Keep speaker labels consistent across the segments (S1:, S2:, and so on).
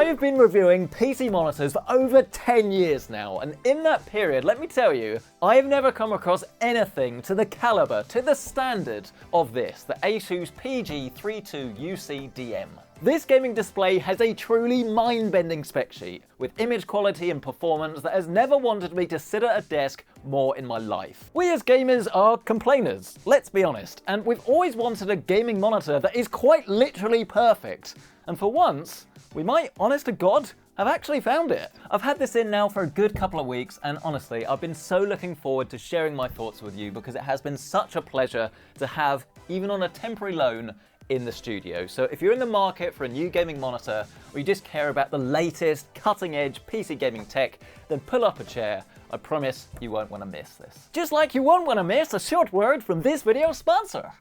S1: I have been reviewing PC monitors for over 10 years now, and in that period, let me tell you, I have never come across anything to the caliber, to the standard of this, the Asus PG32UCDM. This gaming display has a truly mind-bending spec sheet, with image quality and performance that has never wanted me to sit at a desk more in my life. We as gamers are complainers, let's be honest, and we've always wanted a gaming monitor that is quite literally perfect. And for once, we might, honest to God, have actually found it. I've had this in now for a good couple of weeks, and honestly, I've been so looking forward to sharing my thoughts with you because it has been such a pleasure to have, even on a temporary loan, in the studio. So if you're in the market for a new gaming monitor, or you just care about the latest cutting-edge PC gaming tech, then pull up a chair. I promise you won't want to miss this. Just like you won't want to miss a short word from this video's sponsor.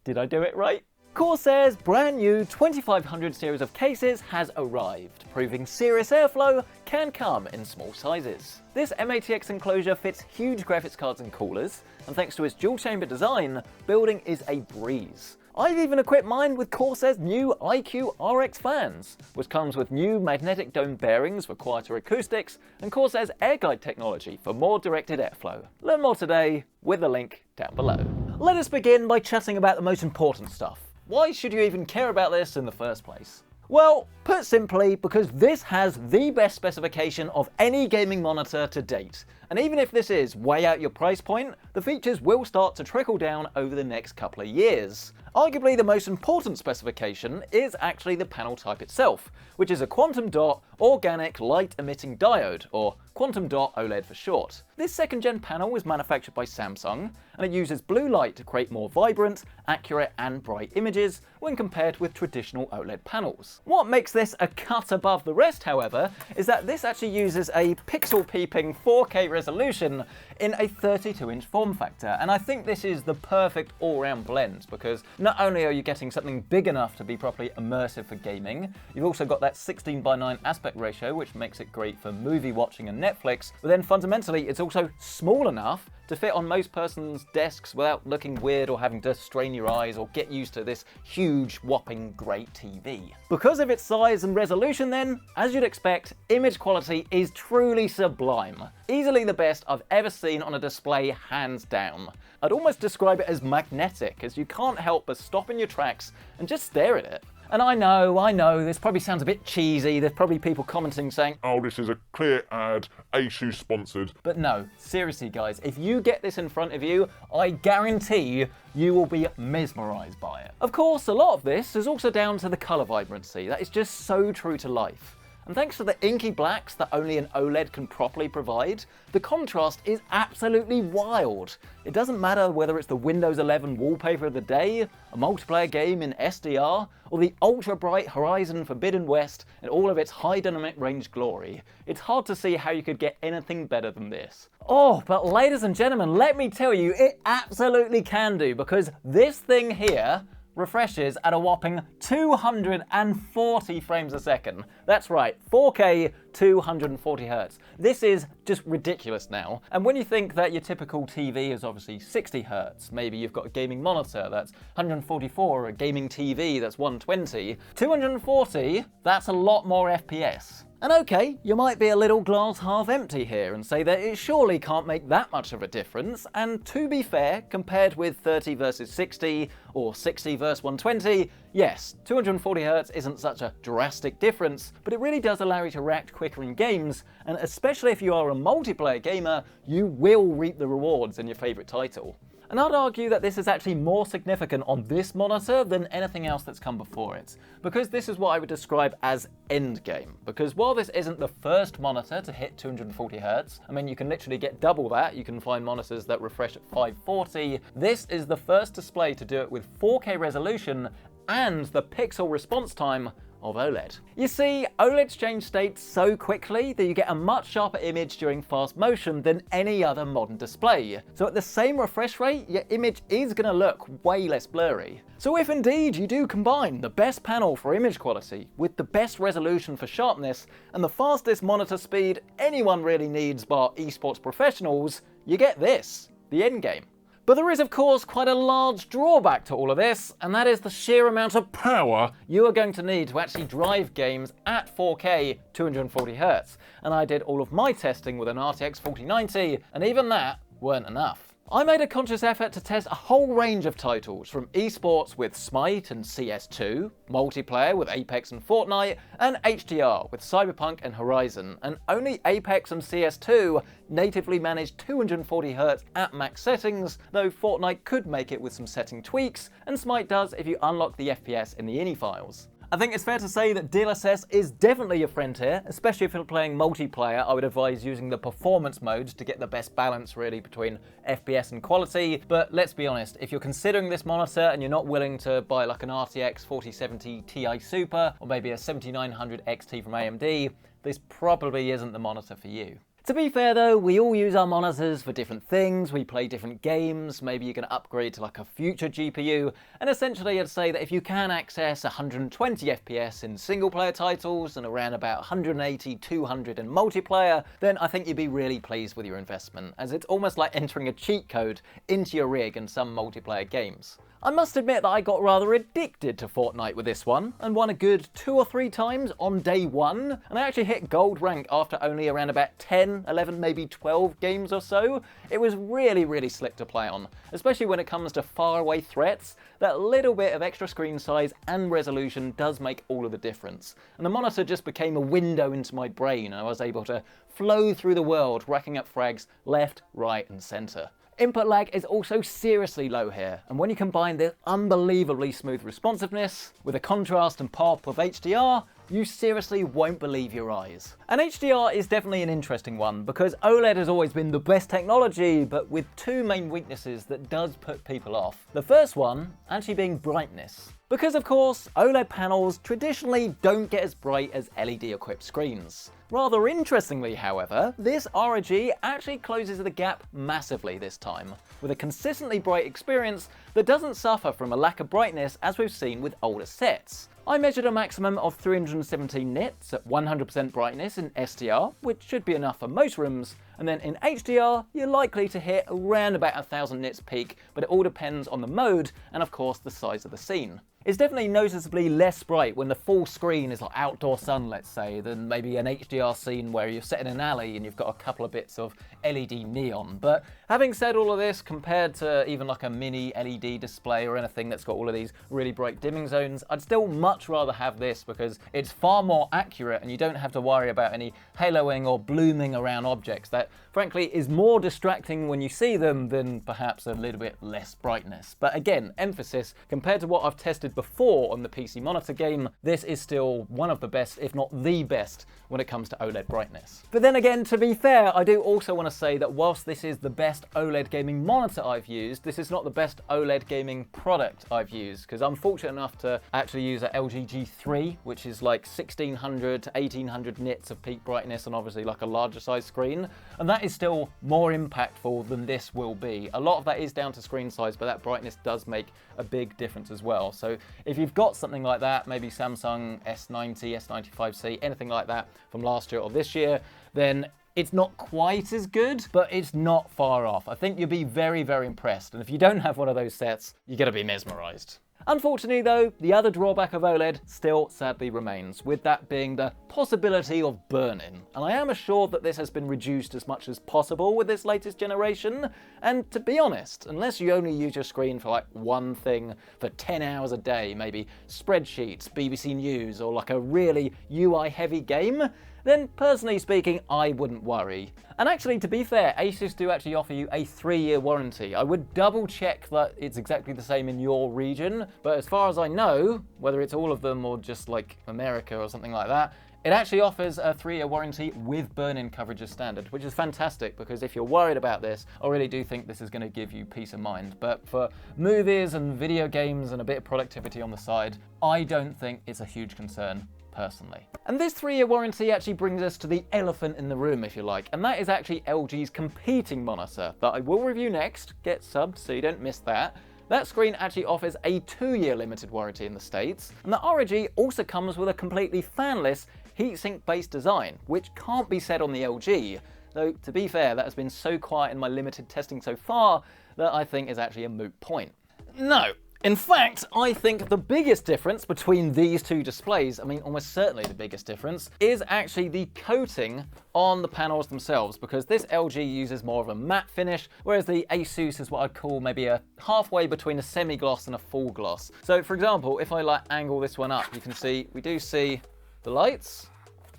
S1: Did I do it right? Corsair's brand new 2500 series of cases has arrived, proving serious airflow can come in small sizes. This M-ATX enclosure fits huge graphics cards and coolers, and thanks to its dual chamber design, building is a breeze. I've even equipped mine with Corsair's new IQ RX fans, which comes with new magnetic dome bearings for quieter acoustics and Corsair's air guide technology for more directed airflow. Learn more today with the link down below. Let us begin by chatting about the most important stuff. Why should you even care about this in the first place? Well, put simply, because this has the best specification of any gaming monitor to date. And even if this is way out your price point, the features will start to trickle down over the next couple of years. Arguably the most important specification is actually the panel type itself, which is a quantum dot organic light emitting diode, or quantum dot OLED for short. This second gen panel was manufactured by Samsung, and it uses blue light to create more vibrant, accurate and bright images when compared with traditional OLED panels. What makes this a cut above the rest, however, is that this actually uses a pixel peeping 4K resolution in a 32-inch form factor, and I think this is the perfect all-round blend, because not only are you getting something big enough to be properly immersive for gaming, you've also got that 16:9 aspect ratio, which makes it great for movie watching and Netflix, but then fundamentally it's also small enough to fit on most person's desks without looking weird or having to strain your eyes or get used to this huge, whopping, great TV. Because of its size and resolution then, as you'd expect, image quality is truly sublime. Easily the best I've ever seen on a display, hands down. I'd almost describe it as magnetic, as you can't help but stop in your tracks and just stare at it. And I know, this probably sounds a bit cheesy, there's probably people commenting saying,
S2: "Oh, this is a clear ad, Asus sponsored."
S1: But no, seriously guys, if you get this in front of you, I guarantee you will be mesmerised by it. Of course, a lot of this is also down to the colour vibrancy, that is just so true to life. And thanks to the inky blacks that only an OLED can properly provide, the contrast is absolutely wild. It doesn't matter whether it's the Windows 11 wallpaper of the day, a multiplayer game in SDR, or the ultra bright Horizon Forbidden West in all of its high dynamic range glory. It's hard to see how you could get anything better than this. Oh, but ladies and gentlemen, let me tell you, it absolutely can do, because this thing here refreshes at a whopping 240 frames a second. That's right, 4K 240 Hz. This is just ridiculous now. And when you think that your typical TV is obviously 60 Hz, maybe you've got a gaming monitor that's 144, or a gaming TV that's 120, 240, that's a lot more FPS. And okay, you might be a little glass half empty here and say that it surely can't make that much of a difference, and to be fair, compared with 30 versus 60 or 60 versus 120, yes, 240 Hz isn't such a drastic difference, but it really does allow you to react quicker in games, and especially if you are a multiplayer gamer, you will reap the rewards in your favourite title. And I'd argue that this is actually more significant on this monitor than anything else that's come before it, because this is what I would describe as endgame. Because while this isn't the first monitor to hit 240 Hz, I mean you can literally get double that, you can find monitors that refresh at 540, this is the first display to do it with 4K resolution and the pixel response time of OLED. You see, OLEDs change states so quickly that you get a much sharper image during fast motion than any other modern display. So at the same refresh rate, your image is going to look way less blurry. So if indeed you do combine the best panel for image quality with the best resolution for sharpness and the fastest monitor speed anyone really needs bar esports professionals, you get this, the endgame. But there is of course quite a large drawback to all of this, and that is the sheer amount of power you are going to need to actually drive games at 4K 240Hz. And I did all of my testing with an RTX 4090, and even that weren't enough. I made a conscious effort to test a whole range of titles, from esports with Smite and CS2, multiplayer with Apex and Fortnite, and HDR with Cyberpunk and Horizon, and only Apex and CS2 natively managed 240Hz at max settings, though Fortnite could make it with some setting tweaks, and Smite does if you unlock the FPS in the INI files. I think it's fair to say that DLSS is definitely your friend here, especially if you're playing multiplayer. I would advise using the performance modes to get the best balance really between FPS and quality. But let's be honest, if you're considering this monitor and you're not willing to buy like an RTX 4070 Ti Super or maybe a 7900 XT from AMD, this probably isn't the monitor for you. To be fair though, we all use our monitors for different things, we play different games, maybe you're going to upgrade to like a future GPU, and essentially I'd say that if you can access 120 FPS in single player titles and around about 180, 200 in multiplayer, then I think you'd be really pleased with your investment, as it's almost like entering a cheat code into your rig in some multiplayer games. I must admit that I got rather addicted to Fortnite with this one, and won a good 2 or 3 times on day 1, and I actually hit gold rank after only around about 10, 11, maybe 12 games or so. It was really slick to play on, especially when it comes to faraway threats. That little bit of extra screen size and resolution does make all of the difference, and the monitor just became a window into my brain, and I was able to flow through the world, racking up frags left, right and centre. Input lag is also seriously low here, and when you combine this unbelievably smooth responsiveness with the contrast and pop of HDR, you seriously won't believe your eyes. And HDR is definitely an interesting one, because OLED has always been the best technology, but with 2 main weaknesses that does put people off. The first one actually being brightness. Because of course, OLED panels traditionally don't get as bright as LED-equipped screens. Rather interestingly, however, this ROG actually closes the gap massively this time, with a consistently bright experience that doesn't suffer from a lack of brightness as we've seen with older sets. I measured a maximum of 317 nits at 100% brightness in SDR, which should be enough for most rooms, and then in HDR, you're likely to hit around about 1000 nits peak, but it all depends on the mode and of course the size of the scene. It's definitely noticeably less bright when the full screen is like outdoor sun, let's say, than maybe an HDR scene where you're set in an alley and you've got a couple of bits of LED neon. But having said all of this, compared to even like a mini LED display or anything that's got all of these really bright dimming zones, I'd still much rather have this because it's far more accurate and you don't have to worry about any haloing or blooming around objects that frankly is more distracting when you see them than perhaps a little bit less brightness. But again, emphasis, compared to what I've tested before on the PC monitor game, this is still one of the best, if not the best, when it comes to OLED brightness. But then again, to be fair, I do also want to say that whilst this is the best OLED gaming monitor I've used, this is not the best OLED gaming product I've used, because I'm fortunate enough to actually use an LG G3, which is like 1600 to 1800 nits of peak brightness and obviously like a larger size screen, and that is still more impactful than this will be. A lot of that is down to screen size, but that brightness does make a big difference as well. So if you've got something like that, maybe Samsung S90, S95C, anything like that from last year or this year, then it's not quite as good, but it's not far off. I think you'll be very impressed. And if you don't have one of those sets, you're gonna be mesmerized. Unfortunately though, the other drawback of OLED still sadly remains, with that being the possibility of burn-in. And I am assured that this has been reduced as much as possible with this latest generation, and to be honest, unless you only use your screen for like one thing for 10 hours a day, maybe spreadsheets, BBC News, or like a really UI heavy game, then personally speaking, I wouldn't worry. And actually, to be fair, Asus do actually offer you a 3-year warranty. I would double check that it's exactly the same in your region, but as far as I know, whether it's all of them or just like America or something like that, it actually offers a 3-year warranty with burn-in coverage as standard, which is fantastic because if you're worried about this, I really do think this is going to give you peace of mind. But for movies and video games and a bit of productivity on the side, I don't think it's a huge concern personally. And this 3-year warranty actually brings us to the elephant in the room, if you like, and that is actually LG's competing monitor that I will review next. Get subbed so you don't miss that. That screen actually offers a 2-year limited warranty in the States, and the ROG also comes with a completely fanless heatsink-based design, which can't be said on the LG. Though, to be fair, that has been so quiet in my limited testing so far that I think is actually a moot point. No. In fact, I think the biggest difference between these two displays, I mean almost certainly the biggest difference, is actually the coating on the panels themselves, because this LG uses more of a matte finish, whereas the Asus is what I'd call maybe a halfway between a semi-gloss and a full gloss. So for example, if I like angle this one up, you can see, we do see the lights,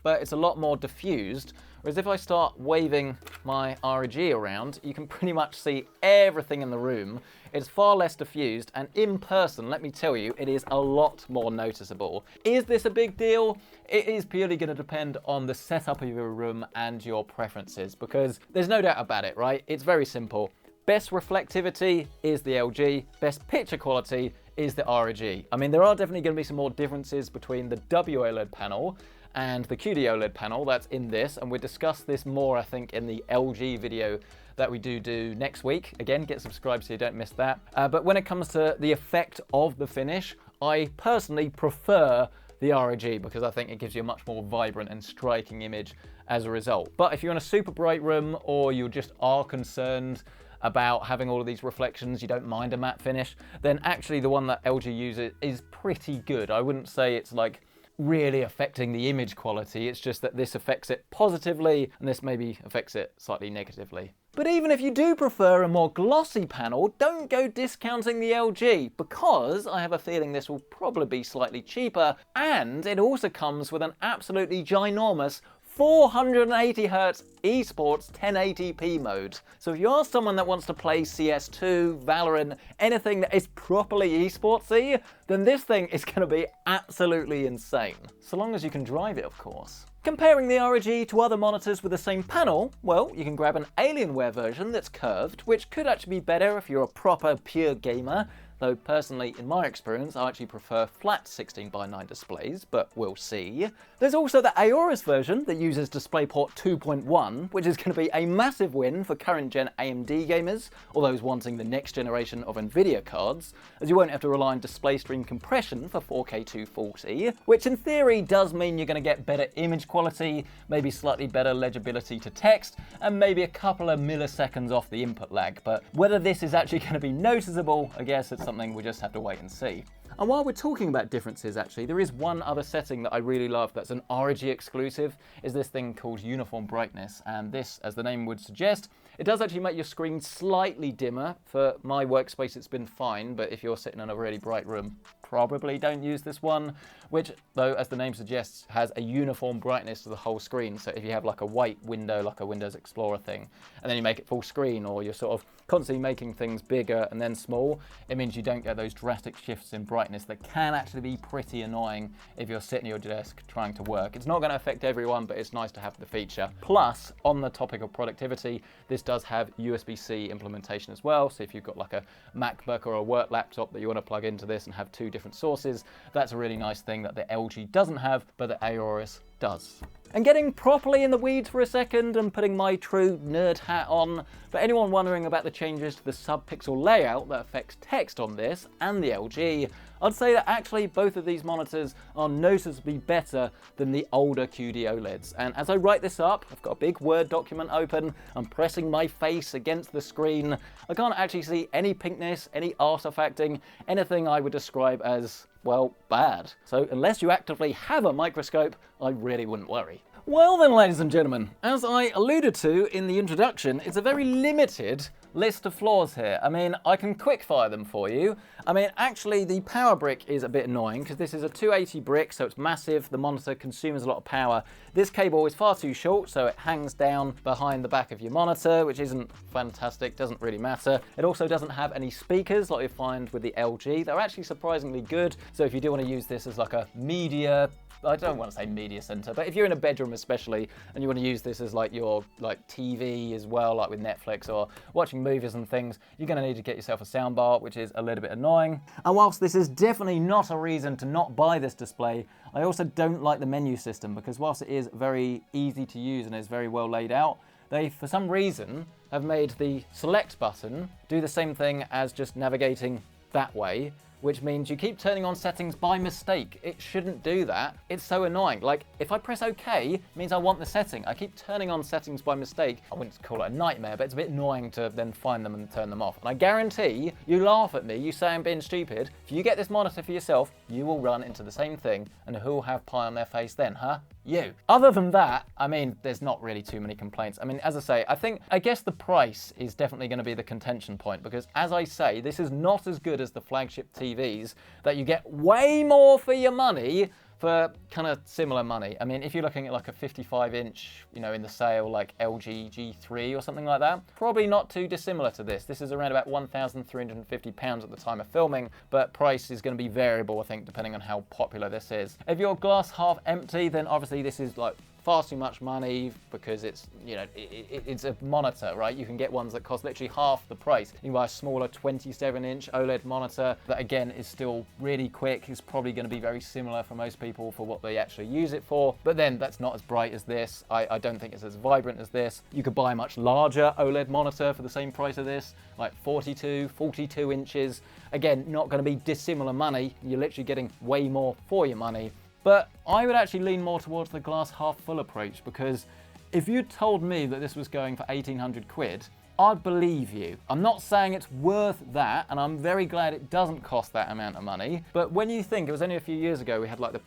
S1: but it's a lot more diffused. Whereas if I start waving my ROG around, you can pretty much see everything in the room. It's far less diffused, and in person, let me tell you, it is a lot more noticeable. Is this a big deal? It is purely going to depend on the setup of your room and your preferences, because there's no doubt about it, right? It's very simple. Best reflectivity is the LG, best picture quality is the ROG. I mean, there are definitely going to be some more differences between the WOLED panel and the QD-OLED panel that's in this, and we'll discuss this more, I think, in the LG video that we do next week. Again, get subscribed so you don't miss that. But when it comes to the effect of the finish, I personally prefer the ROG because I think it gives you a much more vibrant and striking image as a result. But if you're in a super bright room, or you just are concerned about having all of these reflections, you don't mind a matte finish, then actually the one that LG uses is pretty good. I wouldn't say it's like really affecting the image quality, it's just that this affects it positively and this maybe affects it slightly negatively. But even if you do prefer a more glossy panel, don't go discounting the LG, because I have a feeling this will probably be slightly cheaper, and it also comes with an absolutely ginormous 480Hz esports 1080p mode. So if you are someone that wants to play CS2, Valorant, anything that is properly esportsy, then this thing is going to be absolutely insane. So long as you can drive it, of course. Comparing the ROG to other monitors with the same panel, well, you can grab an Alienware version that's curved, which could actually be better if you're a proper pure gamer. Though personally, in my experience, I actually prefer flat 16:9 displays, but we'll see. There's also the Aorus version that uses DisplayPort 2.1, which is going to be a massive win for current gen AMD gamers, or those wanting the next generation of Nvidia cards, as you won't have to rely on display stream compression for 4K 240, which in theory does mean you're going to get better image quality, maybe slightly better legibility to text, and maybe a couple of milliseconds off the input lag. But whether this is actually going to be noticeable, I guess it's something we just have to wait and see. And while we're talking about differences, actually, there is one other setting that I really love that's an ROG exclusive, is this thing called uniform brightness. And this, as the name would suggest, it does actually make your screen slightly dimmer. For my workspace, it's been fine, but if you're sitting in a really bright room, probably don't use this one, which, though, as the name suggests, has a uniform brightness to the whole screen. So if you have like a white window, like a Windows Explorer thing, and then you make it full screen, or you're sort of constantly making things bigger and then small, it means you don't get those drastic shifts in brightness that can actually be pretty annoying if you're sitting at your desk trying to work. It's not going to affect everyone, but it's nice to have the feature. Plus, on the topic of productivity, this does have USB-C implementation as well. So if you've got like a MacBook or a work laptop that you want to plug into this and have two different sources, that's a really nice thing that the LG doesn't have, but the Aorus does. And getting properly in the weeds for a second and putting my true nerd hat on, for anyone wondering about the changes to the sub-pixel layout that affects text on this and the LG, I'd say that actually both of these monitors are noticeably better than the older QD OLEDs. And as I write this up, I've got a big Word document open, I'm pressing my face against the screen, I can't actually see any pinkness, any artifacting, anything I would describe as, well, bad. So unless you actively have a microscope, I really wouldn't worry. Well then, ladies and gentlemen, as I alluded to in the introduction, it's a very limited list of flaws here. I mean, I can quickfire them for you. I mean, actually, the power brick is a bit annoying because this is a 280 brick, so it's massive. The monitor consumes a lot of power. This cable is far too short, so it hangs down behind the back of your monitor, which isn't fantastic, doesn't really matter. It also doesn't have any speakers like you find with the LG. They're actually surprisingly good, so if you do want to use this as like a media, I don't want to say media center, but if you're in a bedroom especially and you want to use this as like your TV as well, like with Netflix or watching movies and things, you're going to need to get yourself a soundbar, which is a little bit annoying. And whilst this is definitely not a reason to not buy this display, I also don't like the menu system, because whilst it is very easy to use and is very well laid out, they, for some reason, have made the select button do the same thing as just navigating that way, which means you keep turning on settings by mistake. It shouldn't do that. It's so annoying. Like, if I press OK, it means I want the setting. I keep turning on settings by mistake. I wouldn't call it a nightmare, but it's a bit annoying to then find them and turn them off. And I guarantee you laugh at me, you say I'm being stupid. If you get this monitor for yourself, you will run into the same thing, and who'll have pie on their face then, huh? You. Other than that, I mean, there's not really too many complaints. I mean, as I say, I guess the price is definitely going to be the contention point, because as I say, this is not as good as the flagship TVs that you get way more for your money for kind of similar money. I mean, if you're looking at like a 55-inch, you know, in the sale, like LG G3 or something like that, probably not too dissimilar to this. This is around about £1,350 at the time of filming, but price is going to be variable, I think, depending on how popular this is. If you're glass half empty, then obviously this is like far too much money, because it's, you know, it's a monitor, right? You can get ones that cost literally half the price. You can buy a smaller 27-inch OLED monitor that, again, is still really quick. It's probably going to be very similar for most people for what they actually use it for, but then that's not as bright as this. I don't think it's as vibrant as this. You could buy a much larger OLED monitor for the same price of this, like 42 inches. Again, not going to be dissimilar money. You're literally getting way more for your money. But I would actually lean more towards the glass half full approach, because if you told me that this was going for 1,800 quid, I'd believe you. I'm not saying it's worth that, and I'm very glad it doesn't cost that amount of money. But when you think, it was only a few years ago, we had like the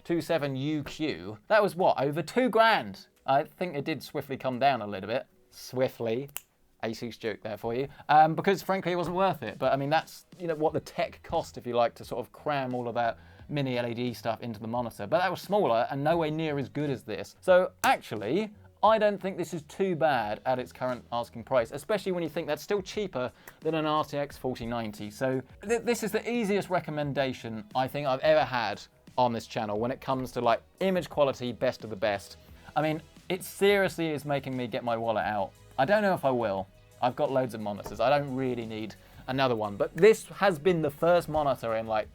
S1: PG32UQ, that was what, over 2 grand? I think it did swiftly come down a little bit. Swiftly. Asus joke there for you, because frankly it wasn't worth it. But I mean, that's, you know, what the tech cost, if you like, to sort of cram all of that mini LED stuff into the monitor, but that was smaller and nowhere near as good as this. So actually, I don't think this is too bad at its current asking price, especially when you think that's still cheaper than an RTX 4090. So this is the easiest recommendation I think I've ever had on this channel when it comes to like image quality, best of the best. I mean, it seriously is making me get my wallet out. I don't know if I will. I've got loads of monitors. I don't really need another one, but this has been the first monitor in like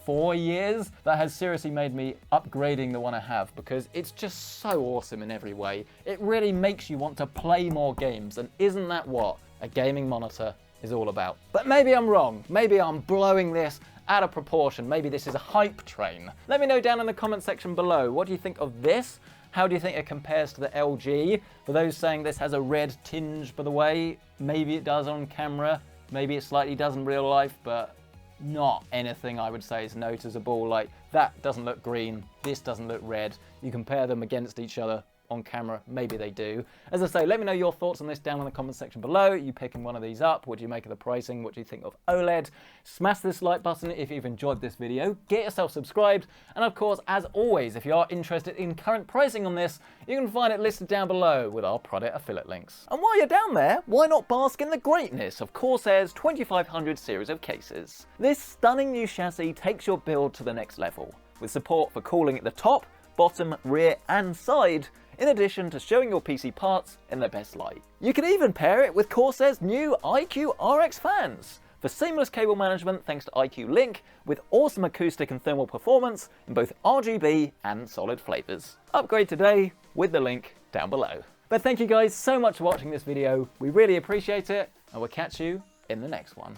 S1: 4 years that has seriously made me upgrading the one I have, because it's just so awesome in every way. It really makes you want to play more games, and isn't that what a gaming monitor is all about? But maybe I'm wrong. Maybe I'm blowing this out of proportion. Maybe this is a hype train. Let me know down in the comment section below. What do you think of this? How do you think it compares to the LG? For those saying this has a red tinge, by the way, maybe it does on camera. Maybe it slightly does in real life, but not anything I would say is noticeable. Like, that doesn't look green, this doesn't look red. You compare them against each other on camera, maybe they do. As I say, let me know your thoughts on this down in the comment section below. You picking one of these up? What do you make of the pricing? What do you think of OLED? Smash this like button if you've enjoyed this video. Get yourself subscribed. And of course, as always, if you are interested in current pricing on this, you can find it listed down below with our product affiliate links. And while you're down there, why not bask in the greatness of Corsair's 2500 series of cases? This stunning new chassis takes your build to the next level, with support for cooling at the top, bottom, rear and side, in addition to showing your PC parts in their best light. You can even pair it with Corsair's new IQ RX fans for seamless cable management thanks to IQ Link, with awesome acoustic and thermal performance in both RGB and solid flavors. Upgrade today with the link down below. But thank you guys so much for watching this video. We really appreciate it, and we'll catch you in the next one.